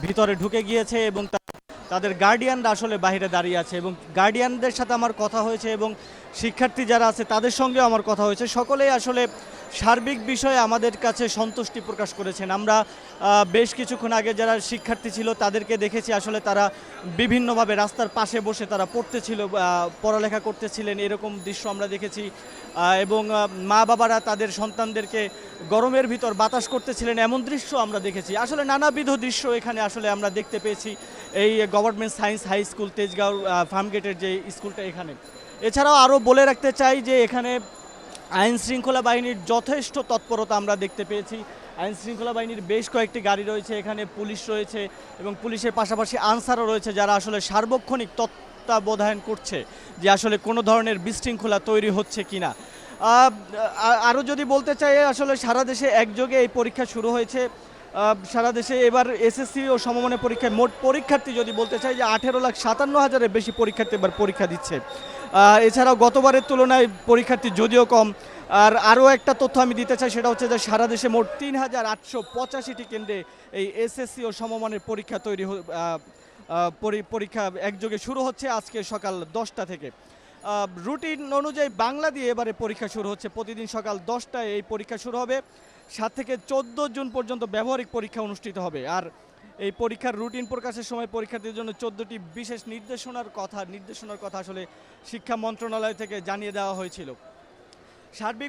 ভিতরে ঢুকে গিয়েছে এবং তাদের গার্ডিয়ানরা আসলে বাইরে দাঁড়িয়ে আছে এবং গার্ডিয়ানদের সাথে আমার কথা হয়েছে এবং শিক্ষার্থী যারা আছে তাদের সঙ্গেও আমার কথা হয়েছে। সকলেই আসলে সার্বিক বিষয়ে আমাদের কাছে সন্তুষ্টি প্রকাশ করেছেন। আমরা বেশ কিছুক্ষণ আগে যারা শিক্ষার্থী ছিল তাদেরকে দেখেছি, আসলে তারা বিভিন্নভাবে রাস্তার পাশে বসে তারা পড়তেছিল, পড়ালেখা করতেছিলেন, এরকম দৃশ্য আমরা দেখেছি। এবং মা বাবারা তাদের সন্তানদেরকে গরমের ভিতর বাতাস করতেছিলেন, এমন দৃশ্য আমরা দেখেছি। আসলে নানাবিধ দৃশ্য এখানে আসলে আমরা দেখতে পেয়েছি এই government science high school Tejgaon ফার্মগেটের যে স্কুলটা এখানে। এছাড়াও আরও বলে রাখতে চাই যে এখানে আইন শৃঙ্খলা বাহিনীর যথেষ্ট তৎপরতা আমরা দেখতে পেয়েছি। আইন শৃঙ্খলা বাহিনীর বেশ কয়েকটি গাড়ি রয়েছে, এখানে পুলিশ রয়েছে এবং পুলিশের পাশাপাশি আনসারও রয়েছে যারা আসলে সার্বক্ষণিক তত্ত্বাবধান করছে যে আসলে কোনো ধরনের বিশৃঙ্খলা তৈরি হচ্ছে কিনা। আরও যদি বলতে চাই, আসলে সারা দেশে একযোগে এই পরীক্ষা শুরু হয়েছে। সারা দেশে এবার এসএসসি ও সমমানের পরীক্ষায় মোট পরীক্ষার্থী যদি বলতে চাই যে 18,57,000-এর বেশি পরীক্ষার্থী এবার পরীক্ষা দিচ্ছে। এছাড়াও গতবারের তুলনায় পরীক্ষার্থী যদিও কম। আর আরও একটা তথ্য আমি দিতে চাই, সেটা হচ্ছে যে সারা দেশে মোট 3,885টি কেন্দ্রে এই এসএসসি ও সমমানের পরীক্ষা পরীক্ষা একযোগে শুরু হচ্ছে আজকে সকাল 10টা থেকে। রুটিন অনুযায়ী বাংলা দিয়ে এবারে পরীক্ষা শুরু হচ্ছে। প্রতিদিন সকাল 10টায় এই পরীক্ষা শুরু হবে। 7 থেকে 14 জুন পর্যন্ত ব্যবহারিক পরীক্ষা অনুষ্ঠিত হবে। আর এই পরীক্ষার রুটিন প্রকাশের সময় পরীক্ষার্থীদের জন্য 14টি বিশেষ নির্দেশনার কথা আসলে শিক্ষা মন্ত্রণালয় থেকে জানিয়ে দেওয়া হয়েছিল। সার্বিক